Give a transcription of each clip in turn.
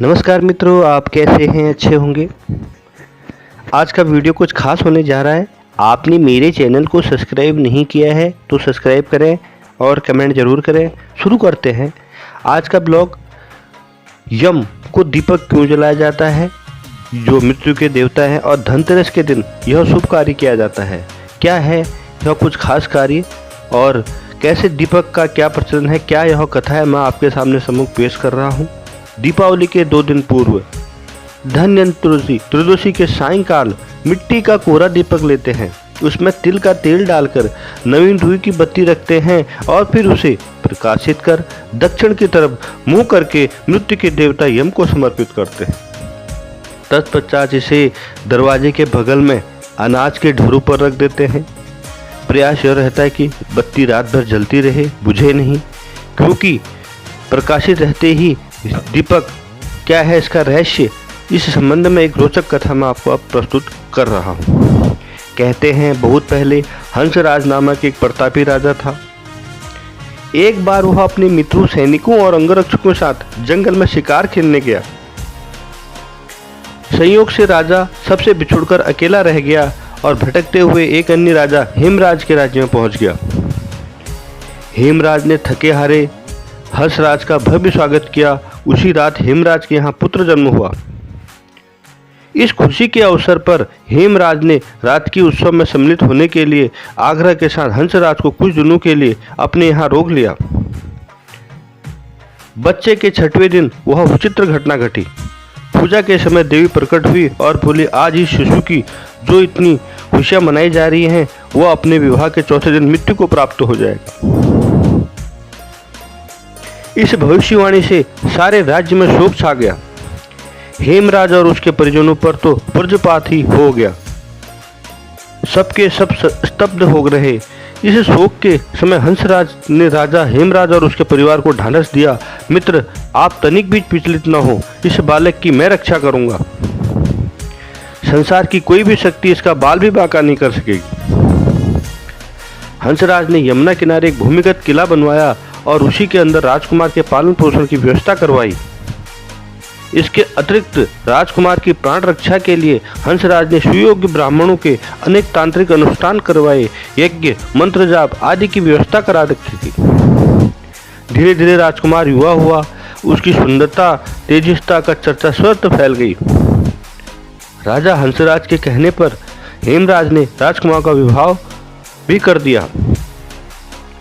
नमस्कार मित्रों, आप कैसे हैं? अच्छे होंगे। आज का वीडियो कुछ खास होने जा रहा है। आपने मेरे चैनल को सब्सक्राइब नहीं किया है तो सब्सक्राइब करें और कमेंट ज़रूर करें। शुरू करते हैं आज का ब्लॉग। यम को दीपक क्यों जलाया जाता है, जो मृत्यु के देवता हैं, और धनतेरस के दिन यह शुभ कार्य किया जाता है। क्या है यह कुछ खास कार्य और कैसे दीपक का क्या प्रचलन है, क्या यह कथा है, मैं आपके सामने सम्मुख पेश कर रहा हूँ। दीपावली के 2 दिन पूर्व धन्वंतरि त्रयोदशी के सायंकाल मिट्टी का कोरा दीपक लेते हैं, उसमें तिल का तेल डालकर नवीन रुई की बत्ती रखते हैं और फिर उसे प्रकाशित कर दक्षिण की तरफ मुंह करके मृत्यु के देवता यम को समर्पित करते हैं। तत्पश्चात इसे दरवाजे के बगल में अनाज के ढेरों पर रख देते हैं। प्रयास यह रहता है कि बत्ती रात भर जलती रहे, बुझे नहीं, क्योंकि प्रकाशित रहते ही दीपक क्या है इसका रहस्य, इस संबंध में एक रोचक कथा मैं आपको अब प्रस्तुत कर रहा हूँ। कहते हैं बहुत पहले हंसराज नामक एक प्रतापी राजा था। एक बार वह अपने मित्रों, सैनिकों और अंगरक्षकों के साथ जंगल में शिकार खेलने गया। संयोग से राजा सबसे बिछुड़कर अकेला रह गया और भटकते हुए एक अन्य राजा हेमराज के राज्य में पहुंच गया। हेमराज ने थके हारे हंसराज का भव्य स्वागत किया। उसी रात हेमराज के यहाँ पुत्र जन्म हुआ। इस खुशी के अवसर पर हेमराज ने रात की उत्सव में सम्मिलित होने के लिए आग्रह के साथ हंसराज को कुछ दिनों के लिए अपने यहाँ रोक लिया। बच्चे के 6वें दिन वह विचित्र घटना घटी। पूजा के समय देवी प्रकट हुई और बोली, आज इस शिशु की जो इतनी खुशियां मनाई जा रही हैं, वह अपने विवाह के 4थे दिन मृत्यु को प्राप्त हो जाएगा। इस भविष्यवाणी से सारे राज्य में शोक छा गया। हेमराज और उसके परिजनों पर तो वज्रपात ही हो गया। सबके सब स्तब्ध हो रहे। इस शोक के समय हंसराज ने राजा हेमराज और उसके परिवार को ढांढस दिया, मित्र, आप तनिक भी विचलित न हो, इस बालक की मैं रक्षा करूंगा। संसार की कोई भी शक्ति इसका बाल भी बांका नहीं कर सकेगी। हंसराज ने यमुना किनारे एक भूमिगत किला बनवाया और उसी के अंदर राजकुमार के पालन पोषण की व्यवस्था करवाई। इसके अतिरिक्त राजकुमार की प्राण रक्षा के लिए हंसराज ने सुयोग्य ब्राह्मणों के अनेक तांत्रिक अनुष्ठान करवाए, यज्ञ, मंत्र जाप आदि की व्यवस्था करा रखी थी। धीरे धीरे राजकुमार युवा हुआ। उसकी सुंदरता, तेजस्ता का चर्चा सर्वत्र फैल गई। राजा हंसराज के कहने पर हेमराज ने राजकुमार का विवाह भी कर दिया।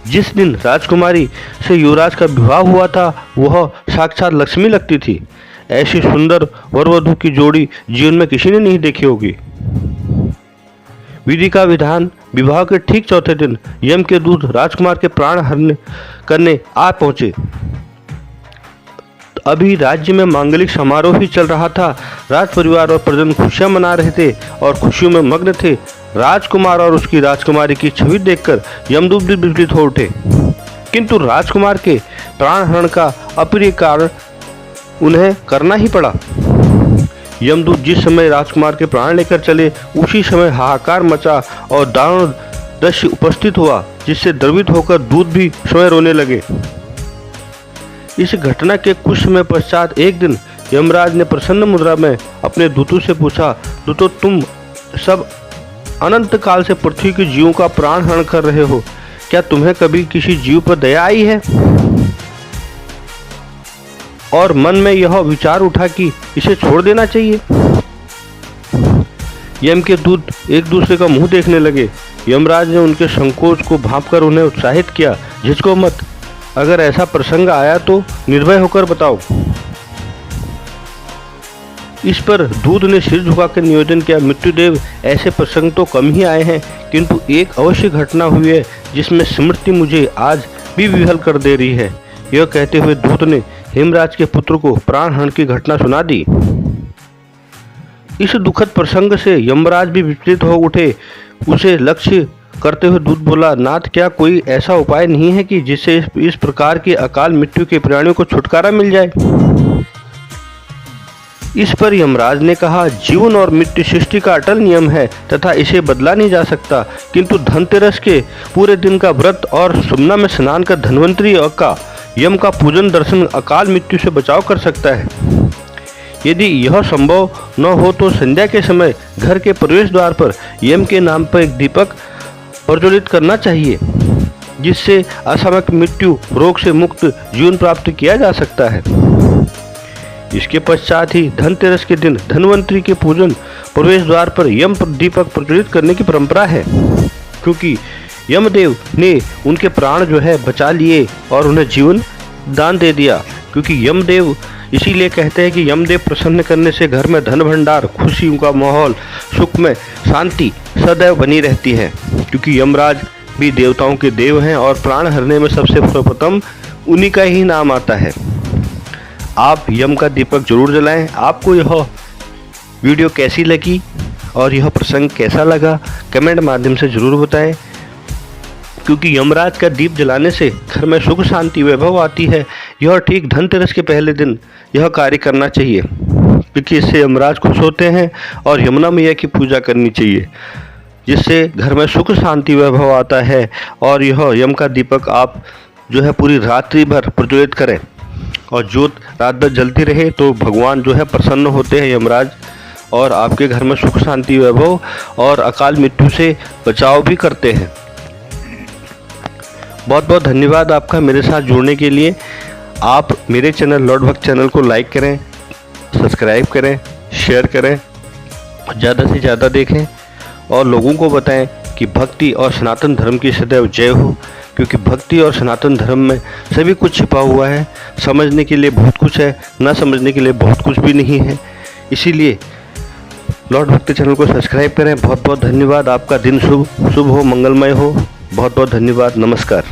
जिस दिन राजकुमारी से युवराज का विवाह हुआ था, वह साक्षात लक्ष्मी लगती थी। ऐसी सुंदर वर वधू की जोड़ी जीवन में किसी ने नहीं देखी होगी। विधि का विधान, विवाह के ठीक 4थे दिन यम के दूत राजकुमार के प्राण हरण करने आ पहुंचे। अभी राज्य में मांगलिक समारोह ही चल रहा था। राज परिवार और प्रजन खुशियां मना रहे थे और खुशियों में मग्न थे। राजकुमार और उसकी राजकुमारी की छवि देखकर यमदूत भी विचलित हो उठे, किंतु राजकुमार के प्राण हरण का अप्रिय कारण उन्हें करना ही पड़ा। यमदूत जिस समय राजकुमार के प्राण लेकर चले, उसी समय हाहाकार मचा और दारुण दृश्य उपस्थित हुआ, जिससे द्रवित होकर दूत भी स्वयं रोने लगे। इस घटना के कुछ समय पश्चात एक दिन यमराज ने प्रसन्न मुद्रा में अपने दूतों से पूछा, दूतों, तुम सब अनंत काल से पृथ्वी के जीवों का प्राण हरण कर रहे हो, क्या तुम्हें कभी किसी जीव पर दया आई है? और मन में यह विचार उठा कि इसे छोड़ देना चाहिए। यम के दूत एक दूसरे का मुंह देखने लगे। यमराज ने उनके संकोच को भांपकर उन्हें उत्साहित किया, झिझको मत, अगर ऐसा प्रसंग आया तो निर्भय होकर बताओ। इस पर दूत ने सिर झुकाकर निवेदन किया, मृत्युदेव, ऐसे प्रसंग तो कम ही आए हैं, किंतु एक अवश्य घटना हुई है जिसमें स्मृति मुझे आज भी विह्वल कर दे रही है। यह कहते हुए दूत ने हेमराज के पुत्र को प्राण हरण की घटना सुना दी। इस दुखद प्रसंग से यमराज भी विचलित हो उठे। उसे लक्ष्य करते हुए दूत बोला, नाथ, क्या कोई ऐसा उपाय नहीं है कि जिससे इस प्रकार की अकाल मृत्यु के प्राणियों को छुटकारा मिल जाए? इस पर यमराज ने कहा, जीवन और मृत्यु सृष्टि का अटल नियम है तथा इसे बदला नहीं जा सकता, किंतु धनतेरस के पूरे दिन का व्रत और सुमना में स्नान कर धन्वंतरि का यम का पूजन दर्शन अकाल मृत्यु से बचाव कर सकता है। यदि यह संभव न हो तो संध्या के समय घर के प्रवेश द्वार पर यम के नाम पर एक दीपक प्रज्वलित करना चाहिए, जिससे असामयिक मृत्यु, रोग से मुक्त जीवन प्राप्त किया जा सकता है। इसके पश्चात ही धनतेरस के दिन धनवंतरी के पूजन प्रवेश द्वार पर यम दीपक प्रज्वलित करने की परंपरा है, क्योंकि यमदेव ने उनके प्राण जो है बचा लिए और उन्हें जीवन दान दे दिया। क्योंकि यमदेव, इसीलिए कहते हैं कि यमदेव प्रसन्न करने से घर में धन भंडार, खुशियों का माहौल, सुख में शांति सदैव बनी रहती है। क्योंकि यमराज भी देवताओं के देव हैं और प्राण हरने में सबसे सर्वप्रथम उन्हीं का ही नाम आता है। आप यम का दीपक जरूर जलाएं। आपको यह वीडियो कैसी लगी और यह प्रसंग कैसा लगा कमेंट माध्यम से जरूर बताएं। क्योंकि यमराज का दीप जलाने से घर में सुख शांति वैभव आती है। यह ठीक धनतेरस के पहले दिन यह कार्य करना चाहिए, क्योंकि इससे यमराज खुश होते हैं और यमुना मैया की पूजा करनी चाहिए, जिससे घर में सुख शांति वैभव आता है। और यह यम का दीपक आप जो है पूरी रात्रि भर प्रज्वलित करें और ज्योत रात भर जलती रहे तो भगवान जो है प्रसन्न होते हैं यमराज, और आपके घर में सुख शांति वैभव और अकाल मृत्यु से बचाव भी करते हैं। बहुत बहुत धन्यवाद आपका मेरे साथ जुड़ने के लिए। आप मेरे चैनल लॉर्ड भक्त चैनल को लाइक करें, सब्सक्राइब करें, शेयर करें, ज़्यादा से ज़्यादा देखें और लोगों को बताएं कि भक्ति और सनातन धर्म की सदैव जय हो। क्योंकि भक्ति और सनातन धर्म में सभी कुछ छिपा हुआ है। समझने के लिए बहुत कुछ है, ना समझने के लिए बहुत कुछ भी नहीं है। इसीलिए लॉर्ड भक्त चैनल को सब्सक्राइब करें। बहुत बहुत धन्यवाद। आपका दिन शुभ हो, मंगलमय हो। बहुत बहुत धन्यवाद। नमस्कार।